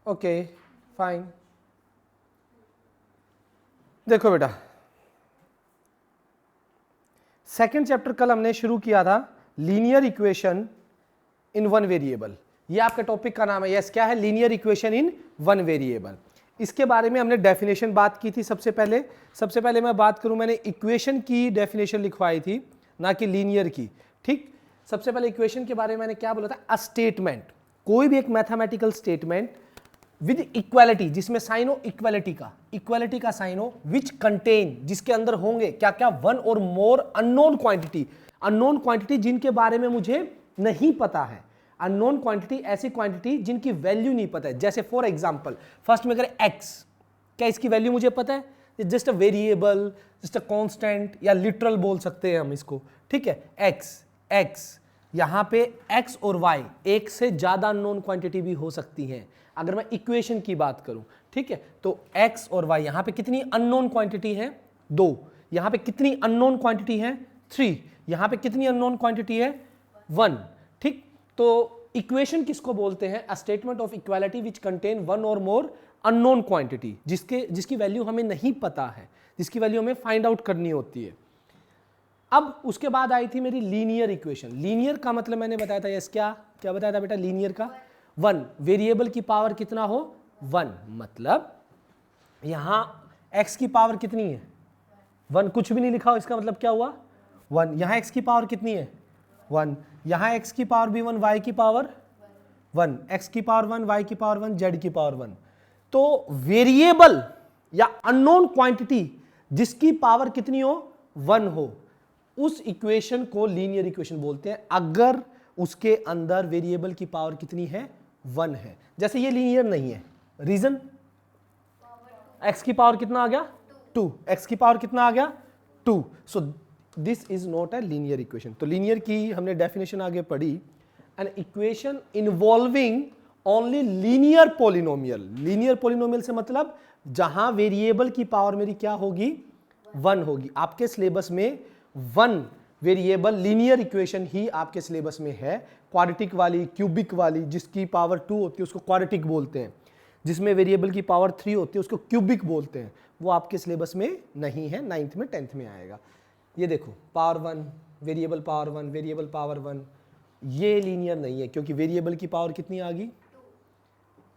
Okay fine. देखो बेटा, second chapter कल हमने शुरू किया था linear equation in one variable. ये आपके टॉपिक का नाम है। यस, क्या है? Linear equation in one variable. इसके बारे में हमने डेफिनेशन बात की थी। सबसे पहले मैं बात करूं, मैंने इक्वेशन की डेफिनेशन लिखवाई थी, ना कि लीनियर की। ठीक, सबसे पहले इक्वेशन के बारे में मैंने क्या बोला था? अ स्टेटमेंट, कोई भी एक मैथमेटिकल स्टेटमेंट विद इक्वालिटी, जिसमें साइन हो इक्वालिटी का साइन हो, विच कंटेन, जिसके अंदर होंगे क्या क्या, वन और मोर अननोन क्वांटिटी जिनके बारे में मुझे नहीं पता है। अननोन क्वांटिटी, ऐसी क्वांटिटी जिनकी वैल्यू नहीं पता है। जैसे फॉर एग्जांपल फर्स्ट में करें एक्स, क्या इसकी वैल्यू मुझे पता है? Just a variable, just a constant, या लिटरल बोल सकते हैं हम इसको। ठीक है, एक्स यहां पे एक्स और वाई, एक से ज्यादा अननोन क्वांटिटी भी हो सकती हैं अगर मैं इक्वेशन की बात करूं। ठीक है, तो एक्स और वाई, यहां पे कितनी अननोन क्वांटिटी है? 2। यहां पे कितनी अननोन क्वांटिटी है? 3। यहां पे कितनी अननोन क्वांटिटी है? 1। ठीक, तो इक्वेशन किसको बोलते हैं? A statement of equality which contain one और मोर अननोन क्वांटिटी, जिसकी वैल्यू हमें नहीं पता है, जिसकी वैल्यू हमें फाइंड आउट करनी होती है। अब उसके बाद आई थी मेरी लीनियर इक्वेशन। लीनियर का मतलब मैंने बताया था, यस, क्या बताया था बेटा? लीनियर का 1, वेरिएबल की पावर कितना हो? 1, मतलब यहां x की पावर कितनी है? 1, कुछ भी नहीं लिखा हो, इसका मतलब क्या हुआ? 1। यहां x की पावर कितनी है? 1। यहां x की पावर भी 1, y की पावर 1, x की पावर 1, y की पावर 1, z की पावर 1। तो वेरिएबल या अननोन क्वांटिटी जिसकी पावर कितनी हो? 1 हो, उस इक्वेशन को लीनियर इक्वेशन बोलते हैं, अगर उसके अंदर वेरिएबल की पावर कितनी है? 1 है। जैसे ये लीनियर नहीं है, रीजन, x की पावर कितना आ गया? 2। x की पावर कितना आ गया? 2। So this is not a linear equation. तो लीनियर की हमने डेफिनेशन आगे पढ़ी, an equation involving only linear polynomial. Linear polynomial से मतलब जहां वेरिएबल की पावर मेरी क्या होगी? 1 होगी। आपके सिलेबस में 1 वेरिएबल लीनियर इक्वेशन ही आपके सिलेबस में है। क्वाड्रेटिक वाली, क्यूबिक वाली, जिसकी पावर 2 होती है उसको क्वाड्रेटिक बोलते हैं, जिसमें वेरिएबल की पावर 3 होती है उसको क्यूबिक बोलते हैं। वो आपके सिलेबस में नहीं है, 9th में 10th में आएगा। ये देखो, power 1, variable power 1, variable power 1, ये लीनियर नहीं है, क्योंकि वेरिएबल की पावर कितनी आ गई?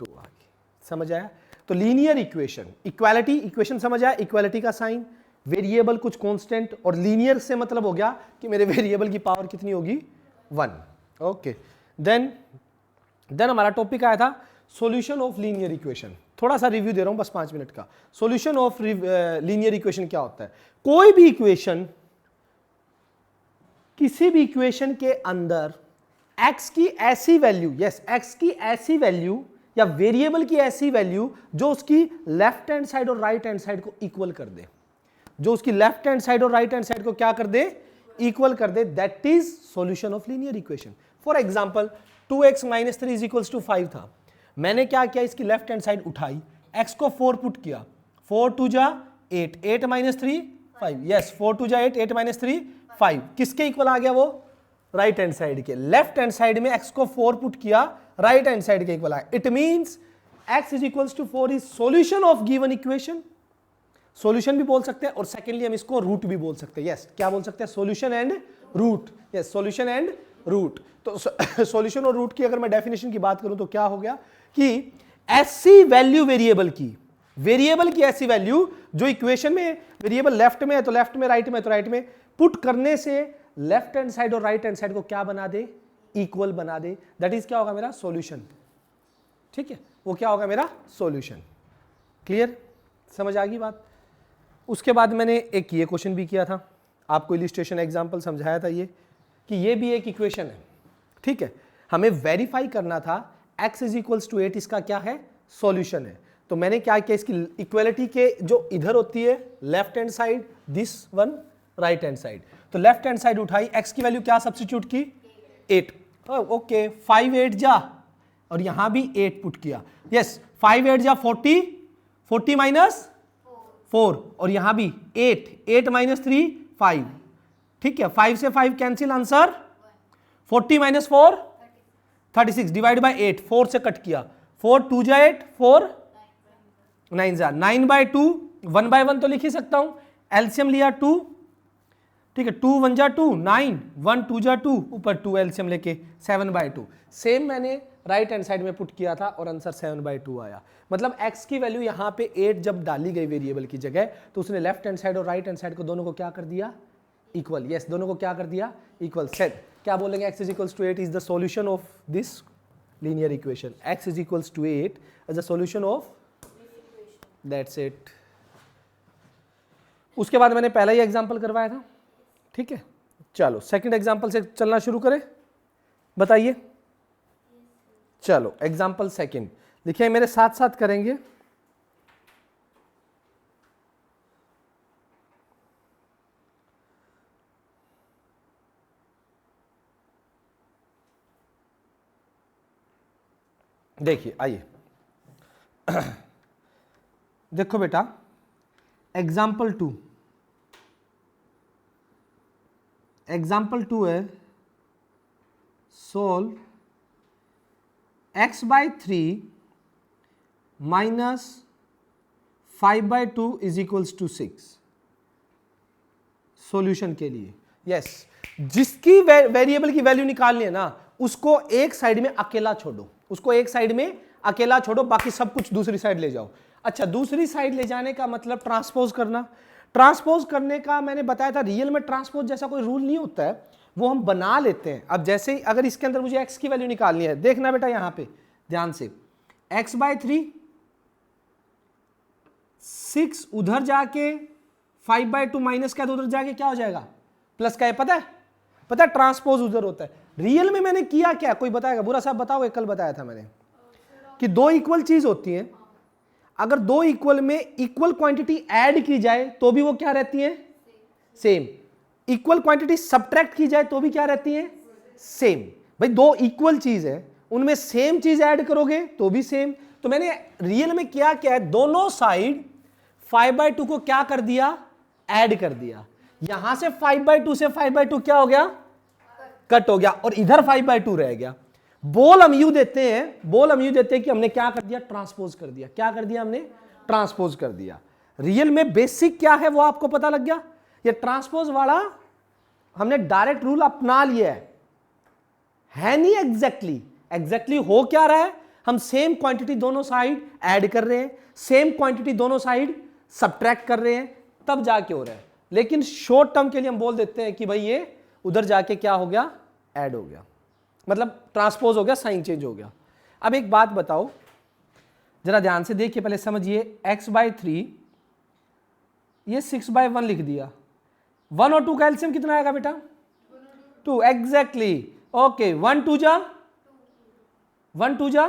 2 आ गई। समझ आया? तो लीनियर इक्वेशन, इक्वालिटी इक्वेशन समझ आया, इक्वालिटी का साइन, वेरिएबल कुछ कांस्टेंट, और लीनियर से मतलब हो गया कि मेरे वेरिएबल की पावर कितनी होगी? 1। ओके, देन हमारा टॉपिक आया था सॉल्यूशन ऑफ लीनियर इक्वेशन। थोड़ा सा रिव्यू दे रहा हूं बस 5 मिनट का। सॉल्यूशन ऑफ लीनियर इक्वेशन क्या होता है? कोई भी इक्वेशन, किसी भी इक्वेशन के अंदर x की ऐसी वैल्यू, यस, x की ऐसी वैल्यू या वेरिएबल की ऐसी वैल्यू जो उसकी लेफ्ट हैंड साइड और राइट हैंड साइड को इक्वल कर दे, जो उसकी लेफ्ट हैंड साइड और राइट हैंड साइड को क्या कर दे? इक्वल कर दे, that is solution of linear equation. For example 2x - 3 = 5 था, मैंने क्या किया? इसकी लेफ्ट हैंड साइड उठाई, x को 4 पुट किया, 4 2 जा 8, 8 - 3 5, यस, 4 2 जा 8, 8 - 3 5, किसके इक्वल आ गया वो? राइट हैंड साइड के। लेफ्ट हैंड साइड में x को 4 पुट किया, राइट हैंड साइड के इक्वल आया। It means x = 4 is solution of given equation. Solution भी बोल सकते हैं, और सेकेंडली हम इसको रूट भी बोल सकते हैं। यस, क्या बोल सकते हैं? Solution and root. Yes, solution and root. तो सॉल्यूशन और रूट की अगर मैं डेफिनेशन की बात करूं तो क्या हो गया कि ऐसी वैल्यू वेरिएबल की ऐसी वैल्यू जो इक्वेशन में वेरिएबल लेफ्ट में है तो लेफ्ट में, राइट में तो राइट में, पुट करने से लेफ्ट हैंड साइड और राइट हैंड साइड को क्या बना दे? इक्वल बना दे। दैट इज क्या होगा? मेरा सॉल्यूशन। ठीक है, वो क्या होगा? मेरा सॉल्यूशन। क्लियर? समझ आ गई बात? उसके बाद मैंने एक ये क्वेश्चन भी किया था, आपको इलिस्ट्रेशन एग्जांपल समझाया था ये, कि ये भी एक इक्वेशन है। ठीक है, हमें वेरीफाई करना था x = 8 इसका क्या है? सॉल्यूशन है। तो मैंने क्या किया? इसकी इक्वालिटी के जो इधर होती है left hand side, this one right hand side, तो लेफ्ट हैंड साइड उठाई, x की वैल्यू क्या सब्स्टिट्यूट की? 8। ओके, 5 8 जा, और यहां भी 8 पुट किया। यस, 5 8 जा 40, 40 - 4, और यहां भी 8, 8 - 3 5। ठीक है, 5 से 5 कैंसिल, आंसर 40 - 4 36, डिवाइड बाय 8, 4 से कट किया, 4 2 जा 8, 4 9 जा 9/2, 1/1 तो लिख ही सकता हूं, एलसीएम लिया 2, ठीक है, 2 1 जा 2 9, 1 2 जा 2, ऊपर 2 एलसीएम लेके 7/2। सेम मैंने राइट हैंड साइड में पुट किया था और आंसर 7/2 आया। मतलब x की वैल्यू यहां पे 8 जब डाली गई वेरिएबल की जगह, तो उसने लेफ्ट हैंड साइड और राइट हैंड साइड को दोनों को क्या कर दिया, इक्वल। यस, दोनों को क्या कर दिया, इक्वल। सेट क्या बोलेंगे, x = 8 is the solution of this linear equation. x = 8 is the solution of, that's it. उसके बाद मैंने पहला ही एग्जांपल करवाया था, ठीक है। चलो सेकंड एग्जांपल से चलना शुरू करें, बताइए। चलो एग्जांपल सेकंड देखिए, मेरे साथ साथ करेंगे। देखिए आइए देखो बेटा, एग्जाम्पल 2 है, सोल्व x/3 - 5/2 = 6 सॉल्यूशन के लिए। यस, जिसकी वेरिएबल की वैल्यू निकालनी है ना, उसको एक साइड में अकेला छोड़ो, उसको एक साइड में अकेला छोड़ो, बाकी सब कुछ दूसरी साइड ले जाओ। अच्छा, दूसरी साइड ले जाने का मतलब ट्रांसपोज करना। ट्रांसपोज करने का मैंने बताया था, रियल में ट्रांसपोज जैसा कोई रूल नहीं होता है, वो हम बना लेते हैं। अब जैसे ही अगर इसके अंदर मुझे x की वैल्यू निकालनी है, देखना बेटा यहां पे ध्यान से, x/3 6 उधर जाके 5/2 माइनस क्या, तो उधर जाके क्या हो जाएगा, प्लस का है। पता है ट्रांसपोज उधर होता है। रियल में मैंने किया क्या, कोई बताएगा? बुरा साहब बताओगे, कल बताया था मैंने कि दो इक्वल चीज होती है, अगर दो इक्वल में इक्वल क्वांटिटी ऐड की जाए तो भी वो क्या रहती है, सेम। इक्वल क्वांटिटी सब्ट्रैक्ट की जाए तो भी क्या रहती है, सेम। भाई दो इक्वल चीज है, उनमें सेम चीज ऐड करोगे तो भी सेम। तो मैंने रियल में क्या है, दोनों साइड 5/2 को क्या कर दिया, ऐड कर दिया। यहां से 5/2 से 5/2 क्या हो गया, कट हो गया, और इधर 5/2 रह गया। बोल हम यू देते हैं कि हमने क्या कर दिया, ट्रांसपोज कर दिया। क्या कर दिया हमने, ट्रांसपोज कर दिया। रियल में बेसिक क्या है वो आपको पता लग गया। ये ट्रांसपोज वाला हमने डायरेक्ट रूल अपना लिया है नहीं एग्जैक्टली हो क्या रहा है, हम सेम क्वांटिटी दोनों साइड ऐड कर रहे हैं, सेम क्वांटिटी दोनों साइड सब्ट्रैक्ट कर रहे हैं, तब जाके हो रहा है। लेकिन शॉर्ट टर्म के लिए हम बोल देते हैं कि भाई ये उधर जाके क्या हो गया, ऐड हो गया, मतलब ट्रांसपोज हो गया, साइन चेंज हो गया। अब एक बात बताओ, जरा ध्यान से देखिए, पहले समझिए। x/3 ये 6/1 लिख दिया, 1 और 2 का एलसीएम कितना आएगा बेटा, 2। एग्जैक्टली, ओके, 1 2 जा,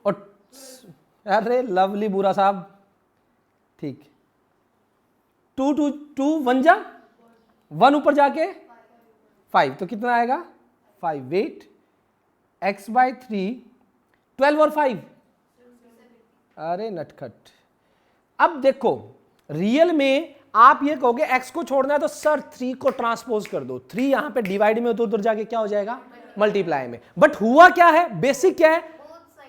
और अरे लवली बुरा साहब, ठीक, 2 2 1 जा, 1 ऊपर जाके 5, तो कितना आएगा 5। वेट, x/3 12 और 5, अरे नटखट। अब देखो रियल में आप ये कहोगे x को छोड़ना है तो सर 3 को ट्रांसपोज कर दो, 3 यहां पे डिवाइड में, तो उधर जाके क्या हो जाएगा, मल्टीप्लाई में। बट हुआ क्या है, बेसिक क्या है,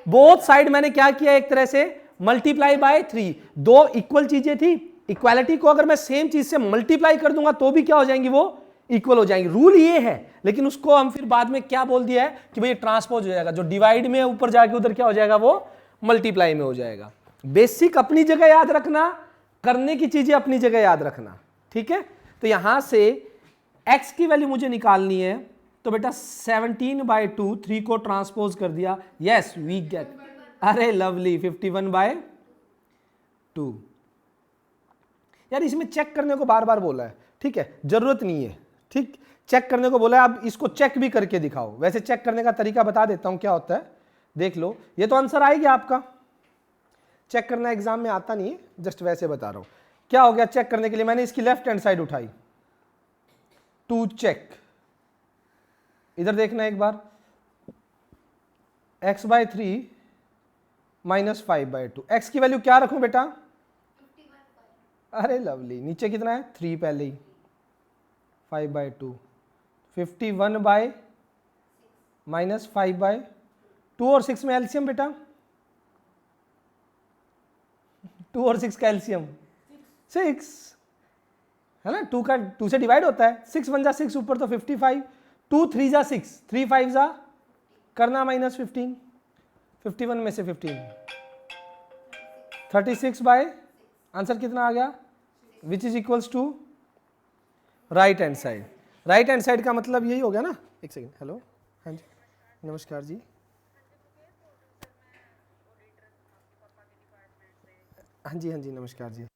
बोथ साइड मैंने क्या किया, एक तरह से मल्टीप्लाई बाय 3। दो इक्वल चीजें थी, इक्वालिटी को अगर मैं सेम चीज से मल्टीप्लाई कर दूंगा तो भी क्या हो जाएंगी, वो इक्वल हो जाएंगी। रूल ये है, लेकिन उसको हम फिर बाद में क्या बोल दिया है कि भाई ट्रांसपोज हो जाएगा, जो डिवाइड में ऊपर जाके उधर क्या हो जाएगा, वो मल्टीप्लाई में हो जाएगा। बेसिक अपनी जगह याद रखना, करने की चीजें अपनी जगह याद रखना, ठीक है। तो यहां से x की वैल्यू मुझे निकालनी है, तो बेटा 17/2, 3 को ट्रांसपोज कर दिया, यस वी गेट, अरे लवली 51/2। यार इसमें चेक करने को बार बार बोला है, ठीक है, जरूरत नहीं है, ठीक, चेक करने को बोला है। अब इसको चेक भी करके दिखाओ। वैसे चेक करने का तरीका बता देता हूं क्या होता है, देख लो। ये तो आंसर आएगा आपका, चेक करना एग्जाम में आता नहीं है, जस्ट वैसे बता रहा हूं। क्या हो गया, चेक करने के लिए मैंने इसकी लेफ्ट हैंड साइड उठाई, टू चेक। इधर देखना एक बार, x/3 - 5/2, x की वैल्यू क्या रखूं बेटा, अरे लवली, नीचे कितना है 3 पहले ही, 5/2, 51 - 5/2 और 6 में एलसीएम बेटा 2 और 6 का एलसीएम 6 है ना, 2 का 2 से डिवाइड होता है, 6 1 जा 6 ऊपर तो 55, 2 3 जा 6, 3 5 जा करना -15, 51 में से 15 36 बाय आंसर कितना आ गया, which is equals to right hand side. Right hand side का मतलब यही हो गया ना। एक सेकेंड, हेलो, हाँ जी नमस्कार जी, हाँ जी नमस्कार जी।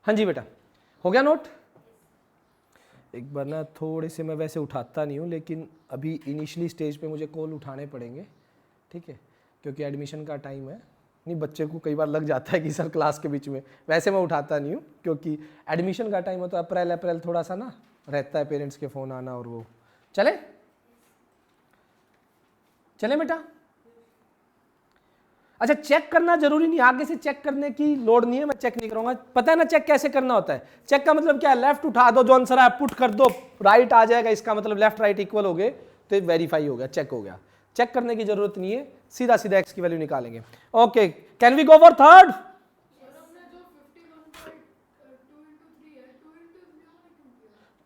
हाँ जी बेटा, हो गया नोट। एक बार ना थोड़े से, मैं वैसे उठाता नहीं हूँ लेकिन अभी इनिशियली स्टेज पे मुझे कॉल उठाने पड़ेंगे, ठीक है, क्योंकि एडमिशन का टाइम है। नहीं, बच्चे को कई बार लग जाता है कि सर क्लास के बीच में, वैसे मैं उठाता नहीं हूँ क्योंकि एडमिशन का टाइम है, तो अप्रैल थोड़ा सा ना रहता है पेरेंट्स के फ़ोन आना और वो। चले चले बेटा। अच्छा, चेक करना जरूरी नहीं, आगे से चेक करने की लोड नहीं है, मैं चेक नहीं करूंगा। पता है ना चेक कैसे करना होता है? चेक का मतलब क्या है, लेफ्ट उठा दो, जो आंसर है पुट कर दो, राइट आ जाएगा, इसका मतलब लेफ्ट राइट इक्वल हो गए तो वेरीफाई हो गया, चेक हो गया। चेक करने की जरूरत नहीं है, सीधा सीधा एक्स की वैल्यू निकालेंगे। Okay, can we go for third?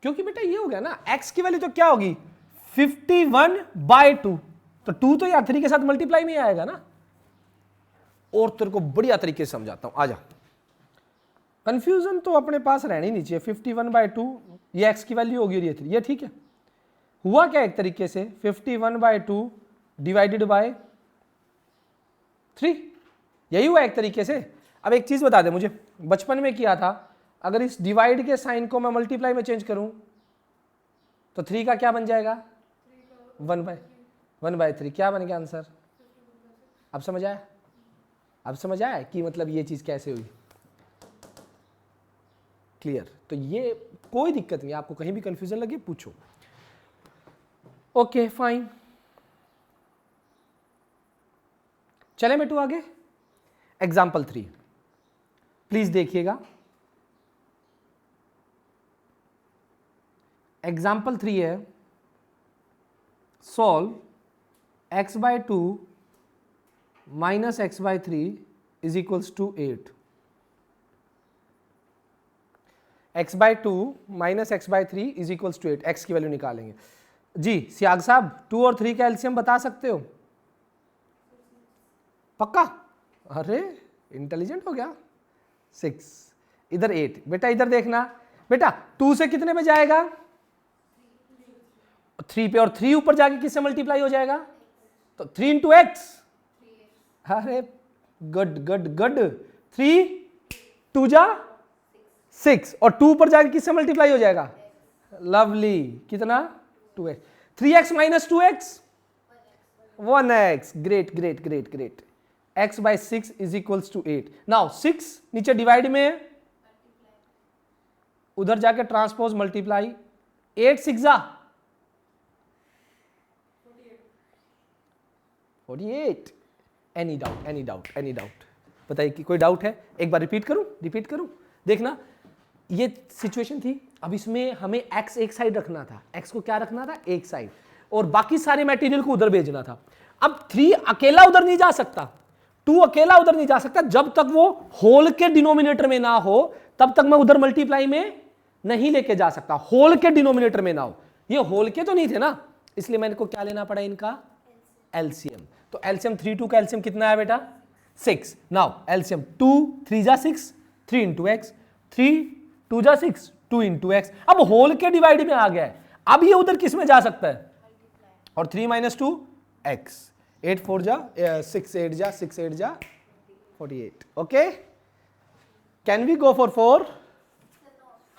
क्योंकि बेटा ये हो गया ना, x की वैल्यू तो क्या होगी 51/2, तो 2 तो यार 3 के साथ मल्टीप्लाई में आएगा ना। और तेरे को बढ़िया तरीके से समझाता हूं, आजा। कंफ्यूजन तो अपने पास रहनी नहीं चाहिए। 51/2 ये x की वैल्यू होगी और ये 3, ये ठीक है। हुआ क्या एक तरीके से 51/2 डिवाइडेड बाय 3, यही हुआ एक तरीके से। अब एक चीज बता दे मुझे, बचपन में किया था, अगर इस डिवाइड के साइन को मैं मल्टीप्लाई में चेंज करूं तो 3 का क्या बन जाएगा 1/3, क्या बन गया आंसर? अब समझ आया? अब समझ आया कि मतलब ये चीज कैसे हुई? क्लियर? तो ये कोई दिक्कत नहीं, आपको कहीं भी कंफ्यूजन लगे पूछो। ओके फाइन, चले बेटू आगे। एग्जाम्पल 3 प्लीज देखिएगा। एग्जाम्पल 3 है, solve x/2 - x/3 is equals to 8। x/2 - x/3 is equals to 8, x की वैल्यू निकालेंगे जी। सियाग साहब 2 और 3 का एलसीएम बता सकते हो? पक्का? अरे इंटेलिजेंट हो गया। 6 इधर 8, बेटा इधर देखना बेटा, 2 से कितने पे जाएगा 3 पे, और 3 ऊपर जाके किससे मल्टीप्लाई हो जाएगा तो 3 × x। अरे गुड गुड गुड, 3 2 जा 6 और 2 ऊपर जाके किससे मल्टीप्लाई हो जाएगा, लवली, कितना 2x। 3x - 2x 1x, great great great great. x/6 is equals to 8। Now 6 नीचे डिवाइड में, उधर जाके ट्रांसपोज मल्टीप्लाई, 8 6 जा 48। Any doubt any doubt any doubt? बताइए कि कोई डाउट है? एक बार रिपीट करूं देखना। ये सिचुएशन थी, अब इसमें हमें x एक साइड रखना था, x को क्या रखना था एक साइड, और बाकी सारे मटेरियल को उधर भेजना था। अब 3 अकेला उधर नहीं जा सकता, 2 अकेला उधर नहीं जा सकता, जब तक वो होल के डिनोमिनेटर में ना हो तब तक मैं उधर मल्टीप्लाई में नहीं लेके जा सकता, होल के डिनोमिनेटर में ना हो। ये होल के तो नहीं थे ना, इसलिए मैंने को क्या लेना पड़ा इनका एलसीएम। तो एलसीएम 3 2 का एलसीएम कितना है बेटा 6। नाउ एलसीएम 2 3 जा 6, 3 इंटू एक्स, 3 2 जा 6, 2 इंटू एक्स। अब होल के डिवाइड में आ गया है, अब ये उधर किस में जा सकता है, और 3 माइनस 2 एक्स, 8 4 जा 6 8 जा 6 8 जा 48। Okay, can we go for 4?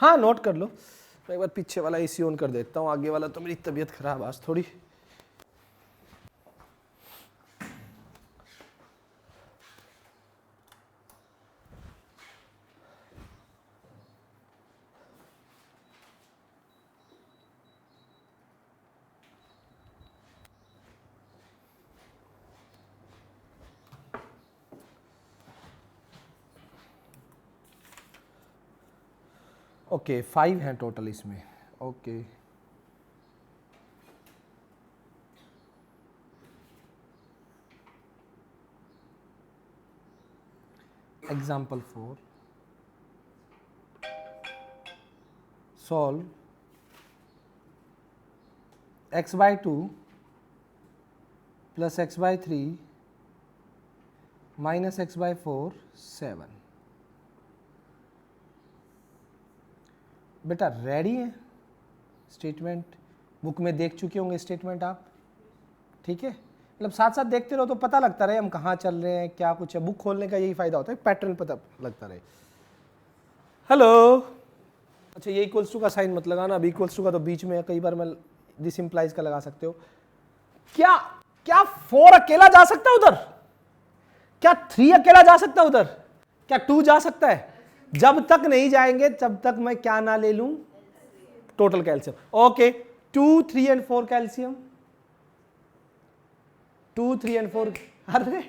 हाँ नोट कर लो। मैं एक बार पीछे वाला एसी ऑन कर देता हूँ, आगे वाला तो मेरी तबीयत खराब आज थोड़ी। ओके 5 हैं टोटल इसमें। Okay example 4, solve x by 2 plus x by 3 minus x by 4 7। बेटा रेडी है स्टेटमेंट, बुक में देख चुके होंगे स्टेटमेंट आप, ठीक है। मतलब साथ साथ देखते रहो तो पता लगता रहे हम कहाँ चल रहे हैं, क्या कुछ है। बुक खोलने का यही फायदा होता है, पैटर्न पता लगता रहे। हेलो, अच्छा ये इक्वल्स टू का साइन मत लगाना, अब इक्वल्स टू का तो बीच में कई बार मैं दिस इंप्लाइज का लगा सकते हो। क्या क्या 4 अकेला जा सकता है उधर? क्या 3 अकेला जा सकता है उधर? क्या 2 जा सकता है? जब तक नहीं जाएंगे तब तक मैं क्या ना ले लूं, total calcium. Okay 2 3 and 4 calcium, 2 3 and 4। अरे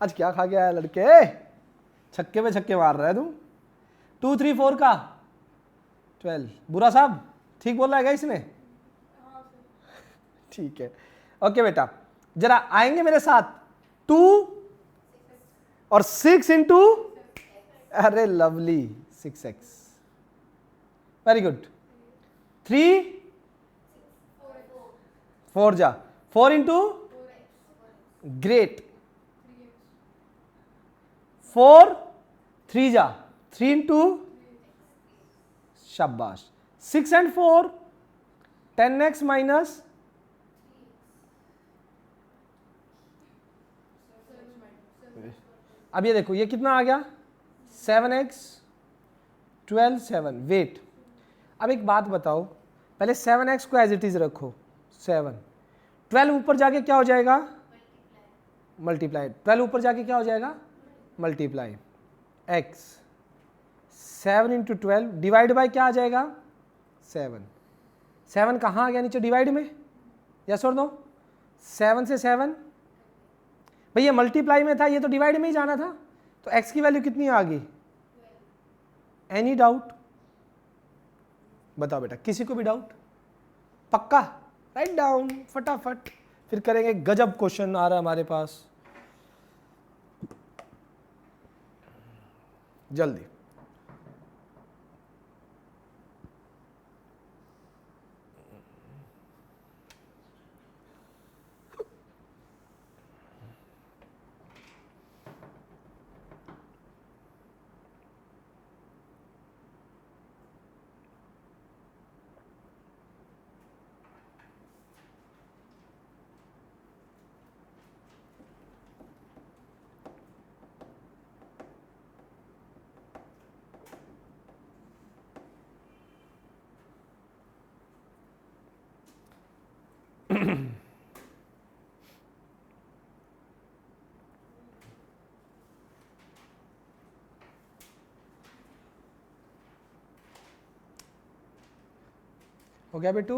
आज क्या खा गया है लड़के, छक्के पे छक्के मार रहा है तू। 2 3 4 का 12। बुरा साहब ठीक बोल रहा है क्या इसने? ठीक है। ओके बेटा जरा आएंगे मेरे साथ, 2 और 6 इंटू, अरे लवली 6x, वेरी गुड। 3 4 जा 4 इंटू, ग्रेट। 4 3 जा 3 इंटू, शाबाश। 6 एंड 4 10x माइनस, अब ये देखो ये कितना आ गया 7x 12 7। वेट, अब एक बात बताओ, पहले 7x को एज इट इज रखो 7, 12 ऊपर जाके क्या हो जाएगा मल्टीप्लाई, 12 ऊपर जाके क्या हो जाएगा multiply, x 7 into 12 divide by क्या आ जाएगा 7। 7 कहाँ आ गया नीचे डिवाइड में, यस और नो? 7 से 7 भैया मल्टीप्लाई में था, ये तो डिवाइड में ही जाना था, तो x की वैल्यू कितनी आ गई? एनी डाउट बताओ बेटा, किसी को भी डाउट? पक्का राइट डाउन फटाफट, फिर करेंगे। गजब क्वेश्चन आ रहा है हमारे पास, जल्दी। हो गया बेटू?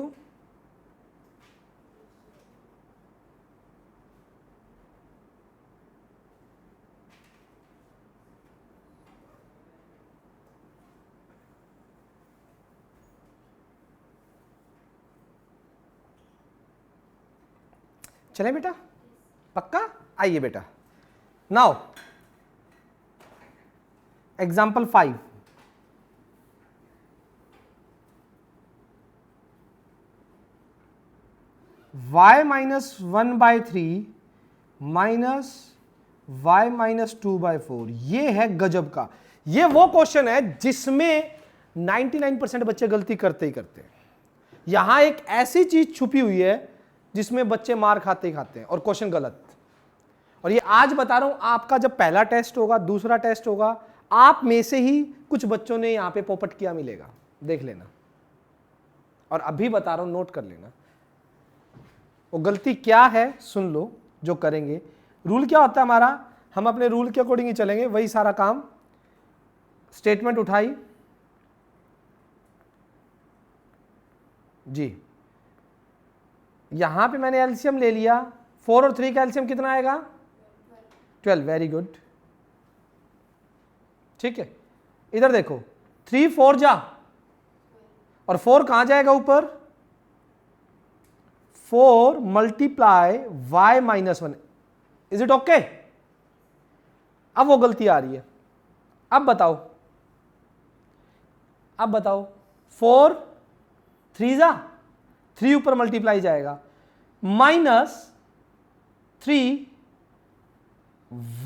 चले बेटा, पक्का? आइए बेटा, now example 5, y minus 1/3 minus y minus 2/4, ये है गजब का। ये वो क्वेश्चन है जिसमें 99% बच्चे गलती करते ही करते हैं। यहां एक ऐसी चीज छुपी हुई है जिसमें बच्चे मार खाते ही खाते हैं और क्वेश्चन गलत। और ये आज बता रहा हूं, आपका जब पहला टेस्ट होगा, दूसरा टेस्ट होगा, आप में से ही कुछ बच्चों ने यहां पे पोपट किया मिलेगा, देख लेना। और अभी बता रहा हूं, नोट कर लेना वो गलती क्या है, सुन लो जो करेंगे। रूल क्या होता है हमारा, हम अपने रूल के अकॉर्डिंग ही चलेंगे, वही सारा काम। स्टेटमेंट उठाई जी, यहां पे मैंने एलसीएम ले लिया, 4 और 3 का एलसीएम कितना आएगा, 12, वेरी गुड, ठीक है। इधर देखो, 3 4 जा, और 4 कहां जाएगा ऊपर, 4 multiply y minus 1, is it okay. अब वो गलती आ रही है, अब बताओ 4 3 जा, 3 ऊपर मल्टीप्लाई जाएगा, माइनस 3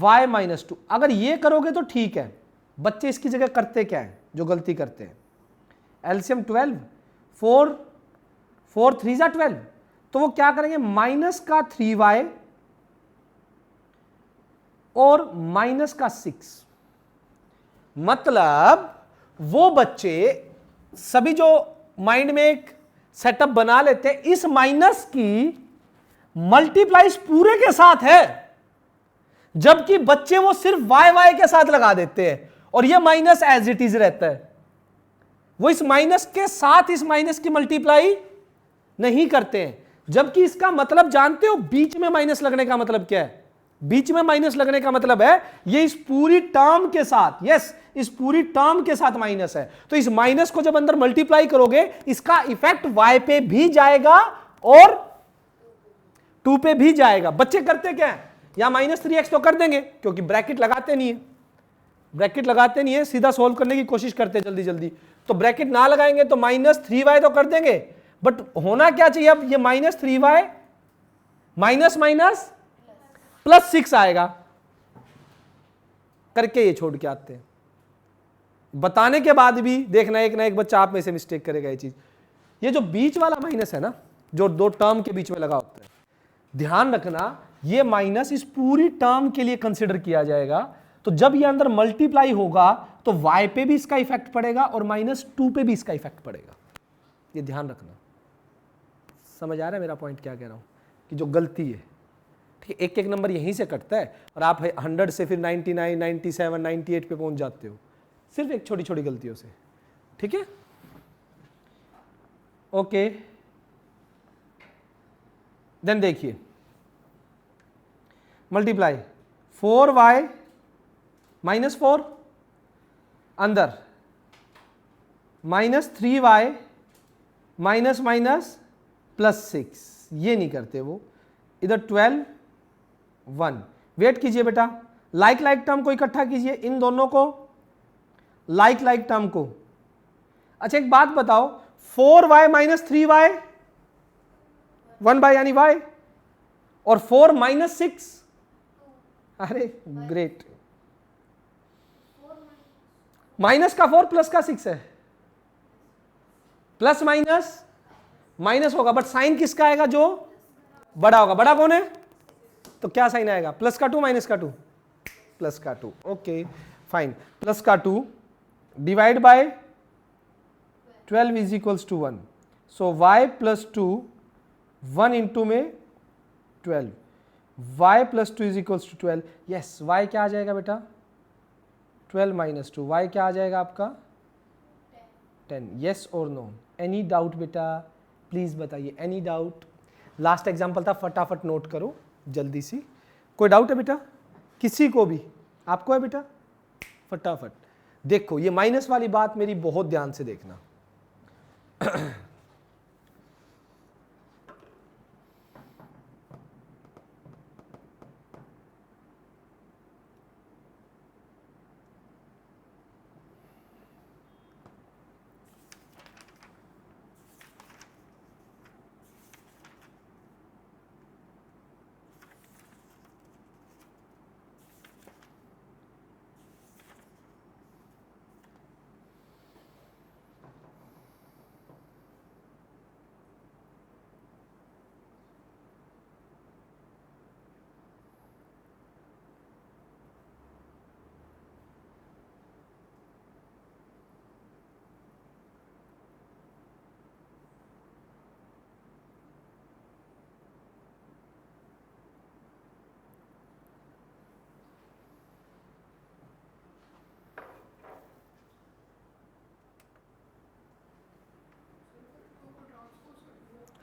y माइनस 2। अगर ये करोगे तो ठीक है, बच्चे इसकी जगह करते क्या है जो गलती करते हैं, एलसीएम 12, 4 3 जा 12, तो वो क्या करेंगे, माइनस का 3y और माइनस का 6। मतलब वो बच्चे सभी जो माइंड में एक सेटअप बना लेते हैं, इस माइनस की मल्टीप्लाइज पूरे के साथ है, जबकि बच्चे वो सिर्फ y के साथ लगा देते हैं और ये माइनस एज इट इज रहता है। वो इस माइनस के साथ इस माइनस की मल्टीप्लाई नहीं करते हैं, जबकि इसका मतलब जानते हो बीच में माइनस लगने का मतलब क्या है, बीच में माइनस लगने का मतलब है ये इस पूरी टर्म के साथ, यस इस पूरी टर्म के साथ माइनस है, तो इस माइनस को जब अंदर मल्टीप्लाई करोगे इसका इफेक्ट y पे भी जाएगा और 2 पे भी जाएगा। बच्चे करते क्या है, या -3x तो कर देंगे क्योंकि ब्रैकेट लगाते नहीं है, सीधा सोल्व करने की कोशिश करते हैं जल्दी जल्दी, तो ब्रैकेट ना लगाएंगे तो -3y तो कर देंगे, बट होना क्या चाहिए, अब ये -3y माइनस माइनस +6 आएगा, करके ये छोड़ के आते हैं। बताने के बाद भी देखना एक ना एक बच्चा आप में से मिस्टेक करेगा ये चीज। ये जो बीच वाला माइनस है ना, जो दो टर्म के बीच में लगा होता है, ध्यान रखना ये माइनस इस पूरी टर्म के लिए कंसिडर किया जाएगा, तो जब ये अंदर मल्टीप्लाई होगा तो y पे भी इसका इफेक्ट पड़ेगा और -2 पे भी इसका इफेक्ट पड़ेगा, ये ध्यान रखना। समझ आ रहा है मेरा पॉइंट क्या कह रहा हूं, कि जो गलती है, ठीक है, एक एक नंबर यहीं से कटता है और आप 100 से फिर 99 97 98 पे पहुंच जाते हो, सिर्फ एक छोटी छोटी गलतियों से, ठीक है। ओके, देन देखिए मल्टीप्लाई 4y -4 अंदर -3y माइनस माइनस +6, ये नहीं करते वो, इधर 12 1। वेट कीजिए बेटा, लाइक टर्म को इकट्ठा कीजिए, इन दोनों को लाइक टर्म को। अच्छा एक बात बताओ, 4y - 3y 1 यानी y, और 4 - 6, अरे ग्रेट, माइनस का 4 प्लस का 6 है, प्लस माइनस होगा, बट साइन किसका आएगा, जो बड़ा होगा। बड़ा कौन है, तो क्या साइन आएगा, प्लस का 2 माइनस का 2, प्लस का 2। ओके फाइन, प्लस का 2 divide by 12 is equals to 1, so y + 2 1 into में 12, y + 2 is equals to 12। Yes, y क्या आ जाएगा बेटा, 12 - 2, y क्या आ जाएगा आपका 10। यस और नो, एनी डाउट बेटा, प्लीज बताइए, एनी डाउट। लास्ट एग्जांपल था, फटाफट नोट करो जल्दी सी। कोई डाउट है बेटा, किसी को भी, आपको है बेटा, फटाफट देखो। ये माइनस वाली बात मेरी बहुत ध्यान से देखना।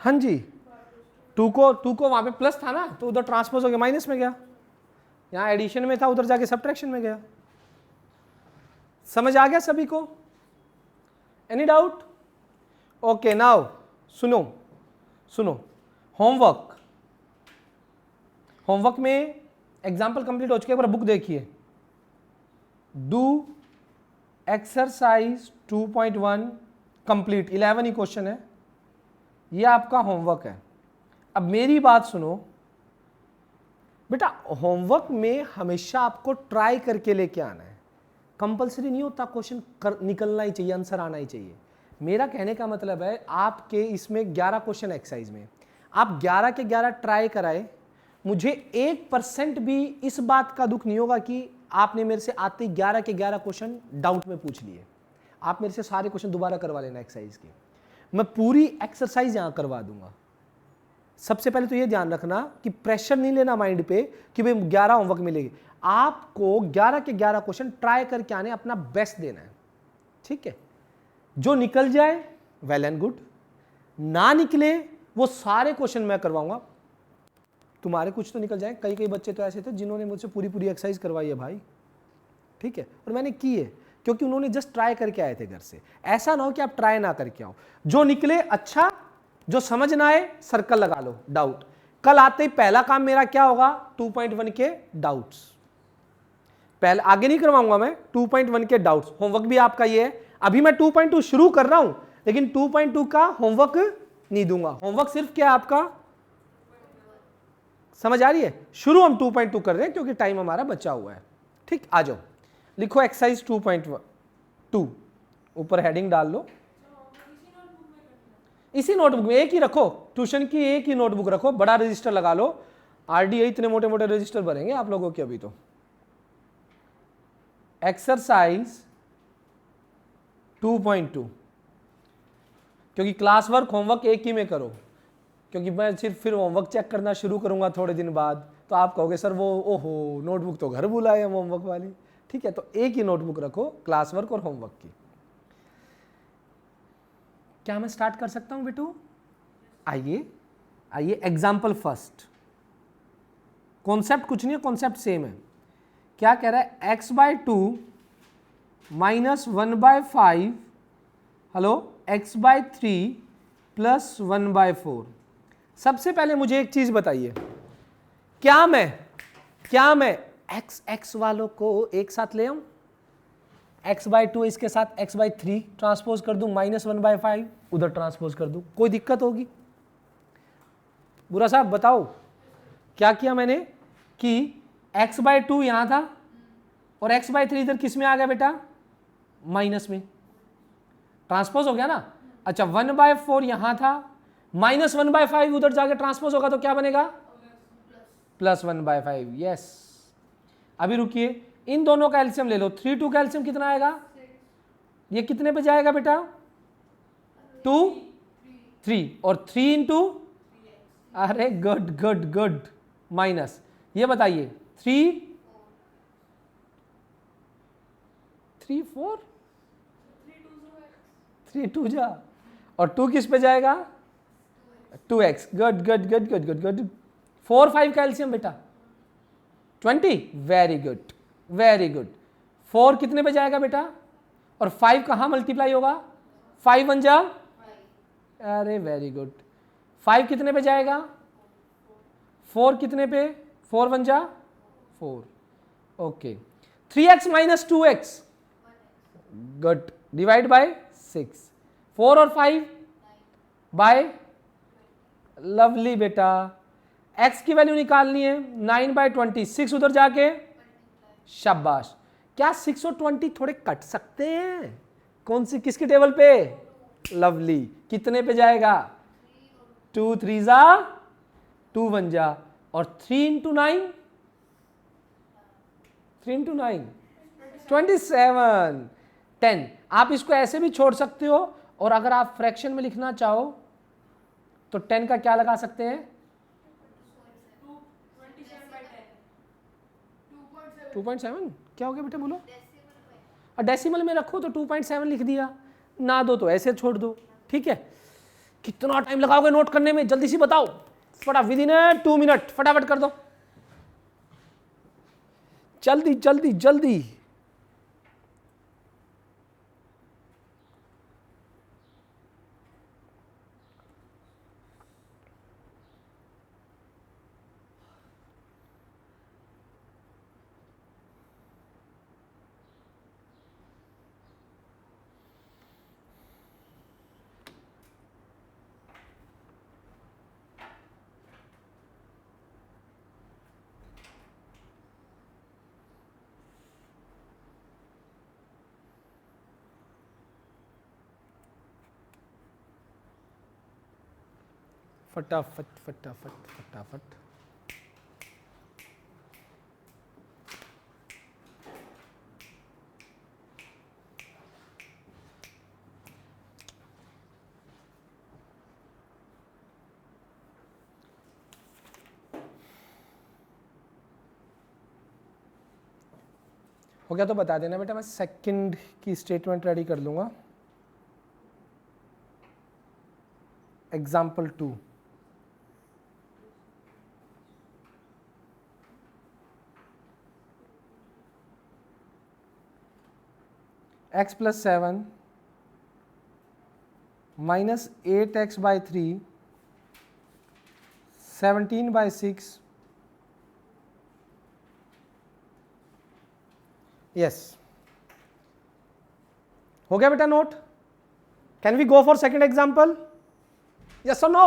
हाँ जी, टू को वहां पे प्लस था ना, तो उधर ट्रांसपोज हो गया माइनस में गया, यहाँ एडिशन में था उधर जाके सब्ट्रैक्शन में गया। समझ आ गया सभी को? Any doubt? ओके, नाउ सुनो होमवर्क में एग्जाम्पल कंप्लीट हो चुके, एक बार बुक देखिए। Do exercise 2.1 complete, 11 he question है, ये आपका होमवर्क है। अब मेरी बात सुनो बेटा, होमवर्क में हमेशा आपको ट्राई करके लेके आना है, कंपलसरी नहीं होता क्वेश्चन निकलना ही चाहिए, आंसर आना ही चाहिए। मेरा कहने का मतलब है आपके इसमें 11 क्वेश्चन एक्सरसाइज में आप 11 के 11 ट्राई कराए, मुझे 1% भी इस बात का दुख नहीं होगा कि आपने मेरे से आते 11 के 11 क्वेश्चन डाउट में पूछ लिए। आप मेरे से सारे क्वेश्चन दोबारा करवा लेना एक्सरसाइज के, मैं पूरी एक्सरसाइज यहां करवा दूंगा। सबसे पहले तो ये ध्यान रखना कि प्रेशर नहीं लेना माइंड पे कि भाई 11 होमवर्क मिलेगी, आपको 11 के 11 क्वेश्चन ट्राई करके आने, अपना बेस्ट देना है, ठीक है? जो निकल जाए वेल एंड गुड, ना निकले वो सारे क्वेश्चन मैं करवाऊंगा, तुम्हारे कुछ तो निकल जाए। कई बच्चे तो ऐसे थे जिन्होंने मुझसे पूरी एक्सरसाइज करवाई है भाई, ठीक है, और मैंने की है क्योंकि उन्होंने जस्ट ट्राई करके आए थे घर से। ऐसा ना हो कि आप ट्राई ना करके आओ, जो निकले अच्छा, जो समझ ना आए सर्कल लगा लो डाउट। कल आते ही पहला काम मेरा क्या होगा, 2.1 के डाउट्स, पहले आगे नहीं करवाऊंगा मैं, 2.1 के डाउट्स। होमवर्क भी आपका ये है, अभी मैं 2.2 शुरू कर रहा हूं, लेकिन 2.2 का होमवर्क नहीं दूंगा। होमवर्क सिर्फ क्या है आपका, समझ आ रही है? शुरू हम 2.2 कर रहे हैं क्योंकि टाइम हमारा बचा हुआ है, ठीक? आ जाओ, लिखो एक्सरसाइज 2.2, ऊपर हेडिंग डाल लो, इसी नोटबुक में एक ही रखो, ट्यूशन की एक ही नोटबुक रखो, बड़ा रजिस्टर लगा लो। आरडीआई इतने मोटे मोटे रजिस्टर भरेंगे आप लोगों के अभी तो। एक्सरसाइज 2.2, क्योंकि क्लास वर्क होमवर्क एक ही में करो, क्योंकि मैं सिर्फ फिर होमवर्क चेक करना शुरू करूंगा थोड़े दिन बाद, तो आप कहोगे सर वो ओहो नोटबुक तो घर बुलाए हम होमवर्क वाली, ठीक है? तो एक ही नोटबुक रखो क्लास वर्क और होमवर्क की। क्या मैं स्टार्ट कर सकता हूं बेटू? आइए एग्जाम्पल फर्स्ट। कॉन्सेप्ट कुछ नहीं है, कॉन्सेप्ट सेम है। क्या कह रहा है, x/2 - 1/5 हेलो x/3 + 1/4। सबसे पहले मुझे एक चीज बताइए, क्या मैं x वालों को एक साथ ले आऊं, x/2 इसके साथ x/3 ट्रांसपोज कर दूं, -1/5 उधर ट्रांसपोज कर दूं, कोई दिक्कत होगी? बुरा साहब बताओ, क्या किया मैंने कि x/2 यहां था और x/3 इधर किस में आ गया बेटा, माइनस में, ट्रांसपोज हो गया ना। अच्छा 1/4 यहां था, -1/5 उधर जाके ट्रांसपोज होगा तो क्या बनेगा, +1/5। यस, अभी रुकिए, इन दोनों का एलसीएम ले लो, 3 2 का एलसीएम कितना आएगा, ये कितने पे जाएगा बेटा, 2 3 और 3 इंटू, अरे गुड माइनस, ये बताइए 3 4 3 2 जा, और 2 किस पे जाएगा, 2x। गुड 4 5 का एलसीएम बेटा 20, वेरी गुड। 4 कितने पे जाएगा बेटा, और 5 कहां मल्टीप्लाई होगा, 5 1 जा, अरे वेरी गुड। 5 कितने पे जाएगा, 4 कितने पे, 4 1 जा 4, okay. 3x - 2x, good, divide by 6, 4 और 5 बाय, लवली बेटा। x की वैल्यू निकालनी है, 9/20, 6 उधर जाके, शाबाश। क्या 6 और 20 थोड़े कट सकते हैं, कौन सी किसकी टेबल पे, लवली। कितने पे जाएगा, 2 3 जा 2 1 जा, और 3 इंटू 9 27 10। आप इसको ऐसे भी छोड़ सकते हो, और अगर आप फ्रैक्शन में लिखना चाहो तो 10 का क्या लगा सकते हैं, 2.7। क्या हो गया बेटा बोलो, और डेसिमल में रखो तो 2.7 लिख दिया, ना दो तो ऐसे छोड़ दो, ठीक है? कितना टाइम लगाओगे नोट करने में, जल्दी से बताओ, फटा विद इन 2 मिनट फटाफट कर दो, जल्दी जल्दी जल्दी। फटाफट फटाफट फटाफट। हो गया तो बता देना बेटा, मैं सेकंड की स्टेटमेंट रेडी कर लूंगा। Example 2, x + 7 minus 8x/3 17/6। Yes, हो गया बेटा note? Can we go for second example? Yes और नो?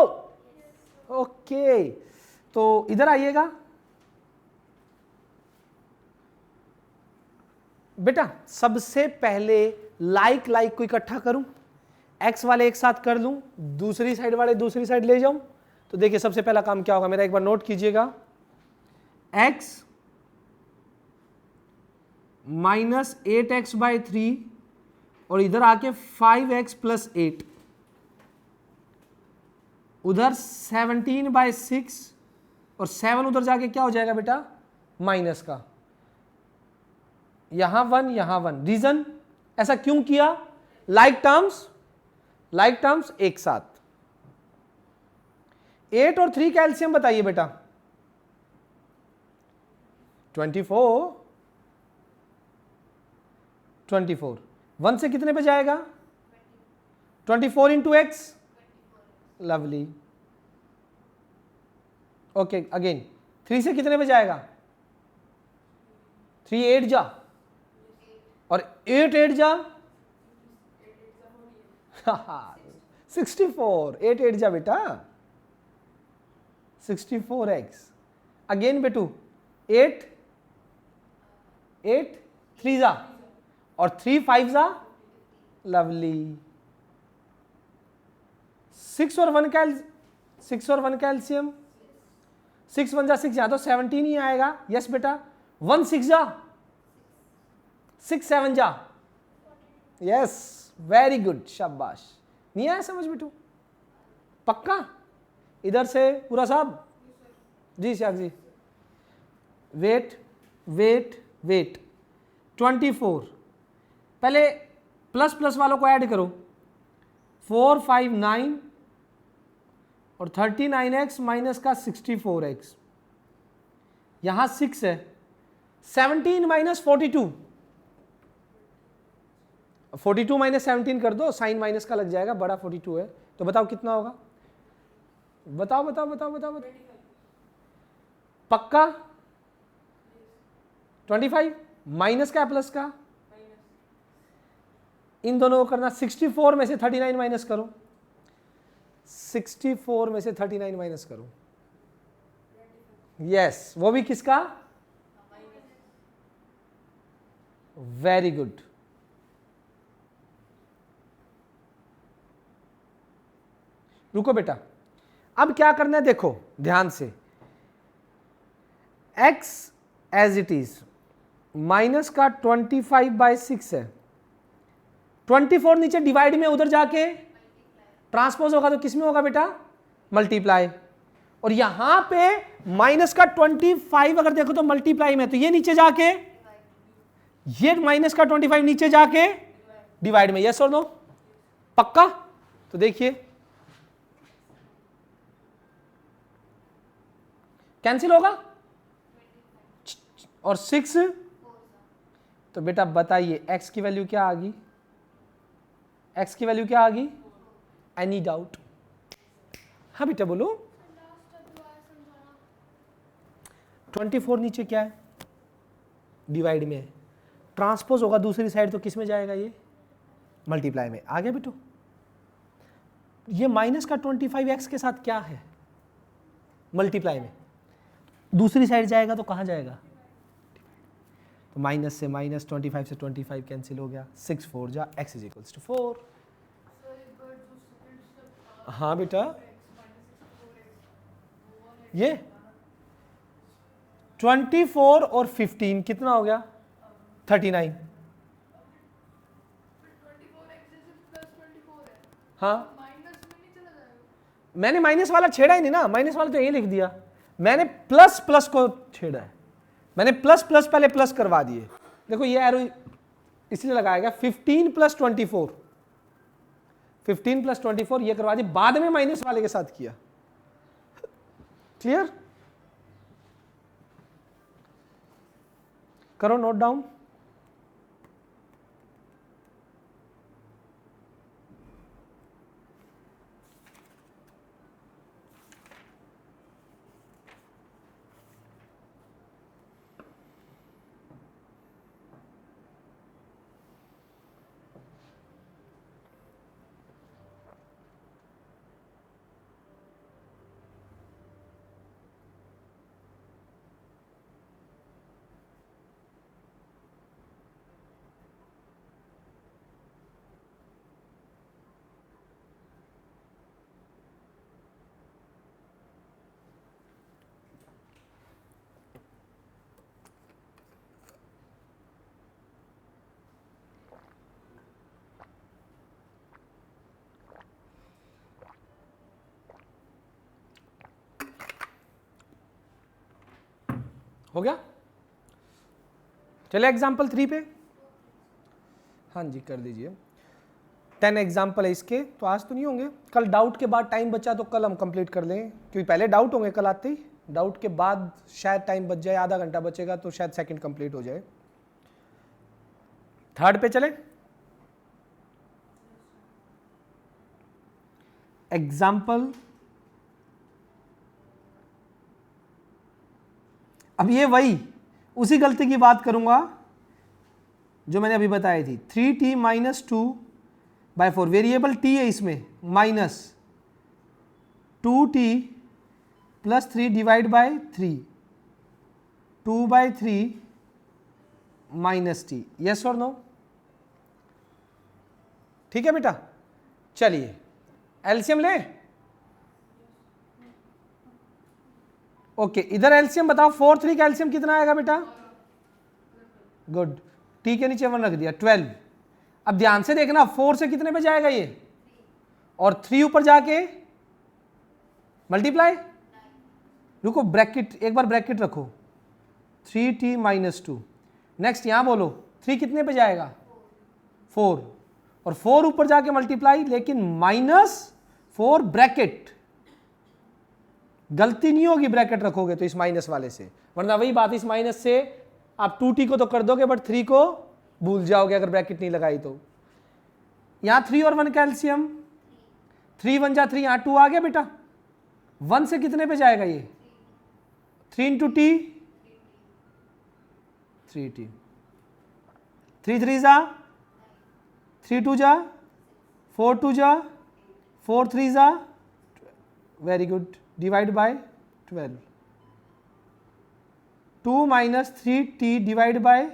ओके, तो इधर आइएगा बेटा। सबसे पहले लाइक को इकट्ठा करूं, एक्स वाले एक साथ कर लूं, दूसरी साइड वाले दूसरी साइड ले जाऊं, तो देखिए सबसे पहला काम क्या होगा मेरा, एक बार नोट कीजिएगा। x माइनस 8x/3 और इधर आके 5x + 8, उधर 17/6 और 7 उधर जाके क्या हो जाएगा बेटा, माइनस का, यहां 1 यहां 1। रीजन ऐसा क्यों किया, लाइक टर्म्स एक साथ। 8 और 3 का एलसीएम बताइए बेटा। 24 1 से कितने पे जाएगा, 24 into x, lovely. Okay again 3 से कितने पे जाएगा, 3 8 जा और 8 8 जा 64, 8 8 जा बेटा 64x। अगेन बेटू 8 8 3 जा और 3 5 जा, लवली। 6 और 1 का एलसीएम, 6 1 जा 6, यहां तो 17 ही आएगा। यस बेटा, 1 6 जा, 6 7 जा, यस वेरी गुड, शाबाश। नहीं आया समझ बेटू, पक्का? इधर से पूरा साहब जी, शाह जी। वेट 24, पहले प्लस वालों को ऐड करो, 4 5 9 और 39x माइनस का 64x, यहां 6 है, 17 माइनस 42, 42 माइनस 17 कर दो, साइन माइनस का लग जाएगा, बड़ा 42 है, तो बताओ कितना होगा, बताओ बताओ बताओ बताओ, बताओ। पक्का? 25 माइनस का प्लस का, इन दोनों को करना। 64 में से 39 माइनस करो, 64 में से 39 माइनस करो, यस वो भी किसका, वेरी गुड। रुको बेटा, अब क्या करना है देखो ध्यान से, x as it is minus का 25/6 है, 24 नीचे डिवाइड में उधर जाके ट्रांसपोज होगा तो किस में होगा बेटा, मल्टीप्लाई। और यहां पे माइनस का 25 अगर देखो तो मल्टीप्लाई में, तो ये नीचे जाके, ये माइनस का 25 नीचे जाके डिवाइड में, यस और नो? पक्का? तो देखिए कैंसिल होगा और 6, तो बेटा बताइए x की वैल्यू क्या आ गई, x की वैल्यू क्या आ गई, एनी डाउट? हाँ बेटा बोलो। 24 नीचे क्या है, डिवाइड में है, ट्रांसपोज होगा दूसरी साइड तो किस में जाएगा, ये मल्टीप्लाई में। आ गया बेटो? ये माइनस का 25x के साथ क्या है, मल्टीप्लाई में, दूसरी साइड जाएगा तो कहाँ जाएगा, तो माइनस से माइनस, 25 से 25 कैंसिल हो गया, 6 4 जा, x इज इक्वल्स टू 4। हाँ बेटा, ये 24 और 15 कितना हो गया, 39। हाँ मैंने माइनस वाला छेड़ा ही नहीं ना, माइनस वाला तो ये लिख दिया, मैंने प्लस प्लस को छेड़ा है, मैंने प्लस प्लस पहले प्लस करवा दिए। देखो ये एरो इसलिए लगाया गया, 15 प्लस 24, 15 प्लस 24 ये करवा दी, बाद में माइनस वाले के साथ किया। क्लियर? करो नोट डाउन। हो गया? चले एग्जाम्पल 3 पे। हाँ जी कर दीजिए, 10 एग्जाम्पल है इसके, तो आज तो नहीं होंगे, कल डाउट के बाद टाइम बचा तो कल हम कंप्लीट कर लेंगे, क्योंकि पहले डाउट होंगे कल आते ही, डाउट के बाद शायद टाइम बच जाए, आधा घंटा बचेगा तो शायद सेकंड कंप्लीट हो जाए। थर्ड पे चले, एग्जाम्पल। अब ये वही उसी गलती की बात करूंगा जो मैंने अभी बताई थी, 3t माइनस 2/4, वेरिएबल t है इसमें, minus 2t plus 3 divide by 3, 2/3 minus t, yes और नो? ठीक है बेटा, चलिए एलसीएम ले। ओके इधर एलसीएम बताओ, 4 3 का एलसीएम कितना आएगा बेटा? गुड, टी के नीचे 1 रख दिया, 12। अब ध्यान से देखना, 4 से कितने पे जाएगा ये, और 3 ऊपर जाके मल्टीप्लाई, रुको ब्रैकेट, एक बार ब्रैकेट रखो, 3t माइनस 2, नेक्स्ट यहां बोलो 3 कितने पे जाएगा, 4, और 4 ऊपर जाके मल्टीप्लाई, लेकिन -4 ब्रैकेट, गलती नहीं होगी ब्रैकेट रखोगे तो इस माइनस वाले से, वरना वही बात, इस माइनस से आप 2t को तो कर दोगे बट 3 को भूल जाओगे अगर ब्रैकेट नहीं लगाई तो। यहां 3 और 1 का एलसीएम, 3 1 जा 3, यहां 2 आ गया बेटा, 1 से कितने पे जाएगा ये, 3 इंटू टी, 3t, 3 3 जा 3 2 जा 4 2 जा 4 3 जा, very good, divide by 12, 2 minus 3t divide by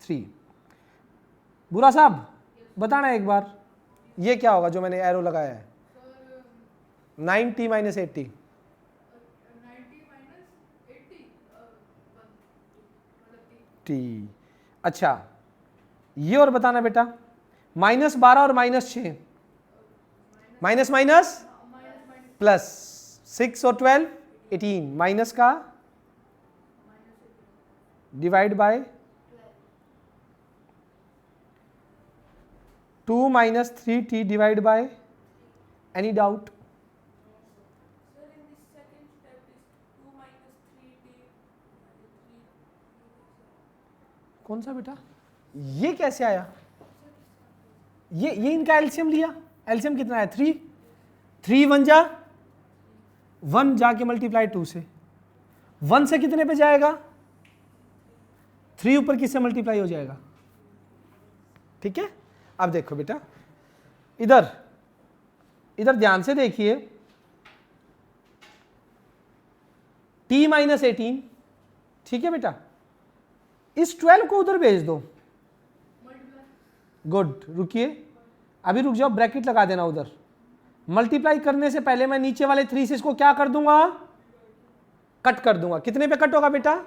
3। बुरा साहब बताना एक बार ये क्या होगा जो मैंने एरो लगाया है, 9t माइनस 80, t। अच्छा ये और बताना बेटा, -12 और -6, माइनस माइनस प्लस, 6 और 12 18, माइनस का divide by 2 minus 3t divide by, any doubt? कौन सा बेटा, ये कैसे आया, ये इनका एलसीएम लिया, एलसीएम कितना है 3, 3 1 जा 1 जाके मल्टीप्लाई 2 से, 1 से कितने पे जाएगा 3 ऊपर किससे मल्टीप्लाई हो जाएगा, ठीक है। अब देखो बेटा इधर ध्यान से देखिए, t माइनस 18, ठीक है बेटा, इस 12 को उधर भेज दो, गुड, रुकिए अभी रुक जाओ, ब्रैकेट लगा देना उधर, मल्टीप्लाई करने से पहले मैं नीचे वाले 3 से इसको क्या कर दूंगा, कट कर दूंगा, कितने पे कट होगा बेटा,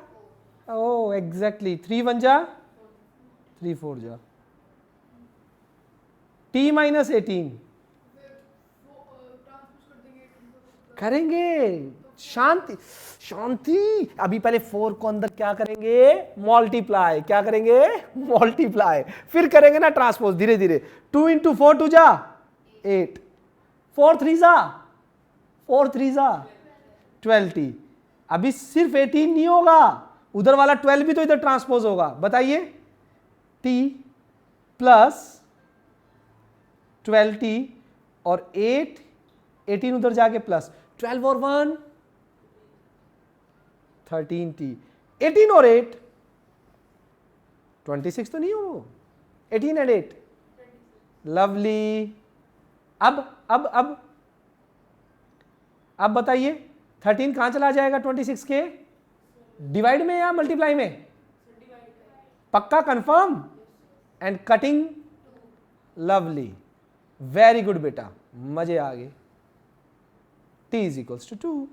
ओ एग्जैक्टली 3 1 जा 3 4 जा, t माइनस 18 करेंगे, शांति शांति, अभी पहले 4 को अंदर क्या करेंगे, मल्टीप्लाई, क्या करेंगे मल्टीप्लाई, फिर करेंगे ना ट्रांसपोज धीरे धीरे, 2 इंटू 4 2 जा 8, 4 3 जा 12t, अभी सिर्फ 18 नहीं होगा, उधर वाला 12 भी तो इधर ट्रांसपोज होगा, बताइए t प्लस 12t और 18 उधर जाके प्लस 12 और 1 13t, 18 और 8 26 तो नहीं हो, 18 एंड 8 लवली। अब बताइए 13 कहां चला जाएगा 26 के, डिवाइड में या मल्टीप्लाई में, पक्का confirm, and cutting, lovely, very good बेटा, मजे आ गए, t is equals to 2।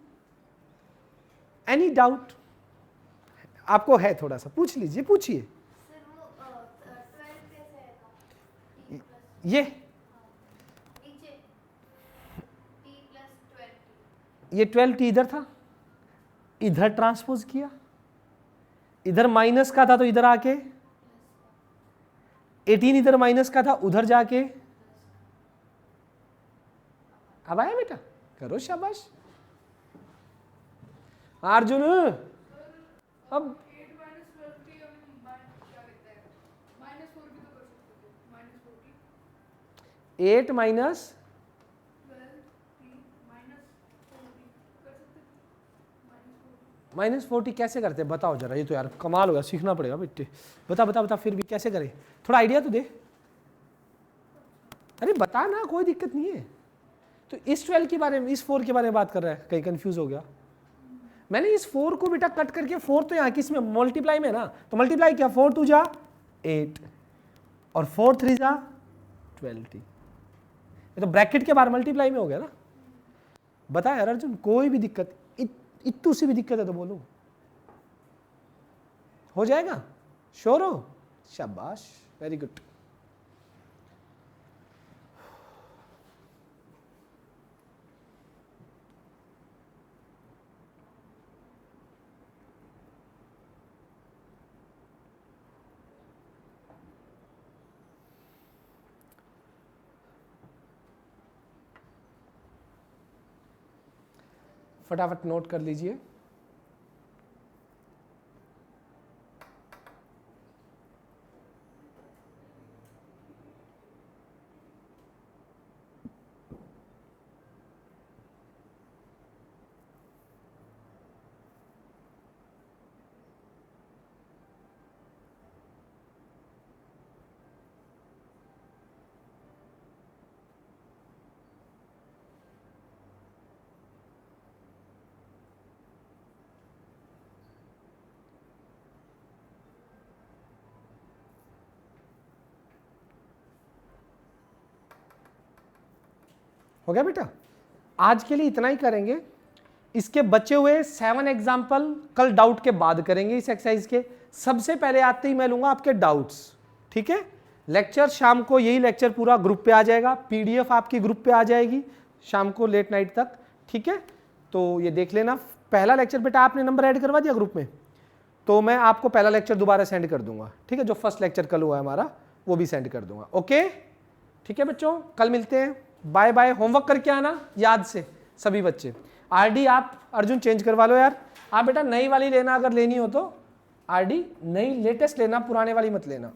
Any doubt आपको है, थोड़ा सा पूछ लीजिए, पूछिए। ये 12t इधर था, इधर ट्रांसपोज किया, इधर माइनस का था तो इधर आके, 18 इधर माइनस का था उधर जाके, अब आया बेटा, करो शाबाश अर्जुन। अब 8 माइनस -40 कैसे करते हैं बताओ जरा, ये तो यार कमाल हो गया, सीखना पड़ेगा बेटे, बता फिर भी कैसे करें, थोड़ा आइडिया तो दे, अरे बता ना, कोई दिक्कत नहीं है। तो इस 12 के बारे में, इस 4 के बारे में बात कर रहा है, कहीं कंफ्यूज हो गया, मैंने इस 4 को बेटा कट करके, 4 तो यहाँ किस में मल्टीप्लाई में ना, तो मल्टीप्लाई किया, 4 2 जा 8 और 4 3 जा 12t, ये तो ब्रैकेट के बाहर मल्टीप्लाई में हो गया ना। बता यार अर्जुन, कोई भी दिक्कत, इतनी सी भी दिक्कत है तो बोलो, हो जाएगा, श्योर हो, शाबाश, वेरी गुड। फटाफट नोट कर लीजिए। हो गया बेटा, आज के लिए इतना ही करेंगे, इसके बचे हुए 7 एग्जाम्पल कल डाउट के बाद करेंगे इस एक्सरसाइज के। सबसे पहले आते ही मैं लूंगा आपके डाउट्स, ठीक है। लेक्चर शाम को, यही लेक्चर पूरा ग्रुप पे आ जाएगा, पीडीएफ आपकी ग्रुप पे आ जाएगी शाम को लेट नाइट तक, ठीक है। तो ये देख लेना, पहला लेक्चर बेटा आपने नंबर ऐड करवा दिया ग्रुप में, तो मैं आपको पहला लेक्चर दोबारा सेंड कर दूंगा, ठीक है। जो फर्स्ट लेक्चर कल हुआ है हमारा वो भी सेंड कर दूंगा, ओके ठीक है बच्चों, कल मिलते हैं, बाय बाय। होमवर्क करके आना याद से सभी बच्चे। आरडी आप अर्जुन चेंज करवा लो यार, आप बेटा नई वाली लेना अगर लेनी हो तो, आरडी नहीं, लेटेस्ट लेना, पुराने वाली मत लेना।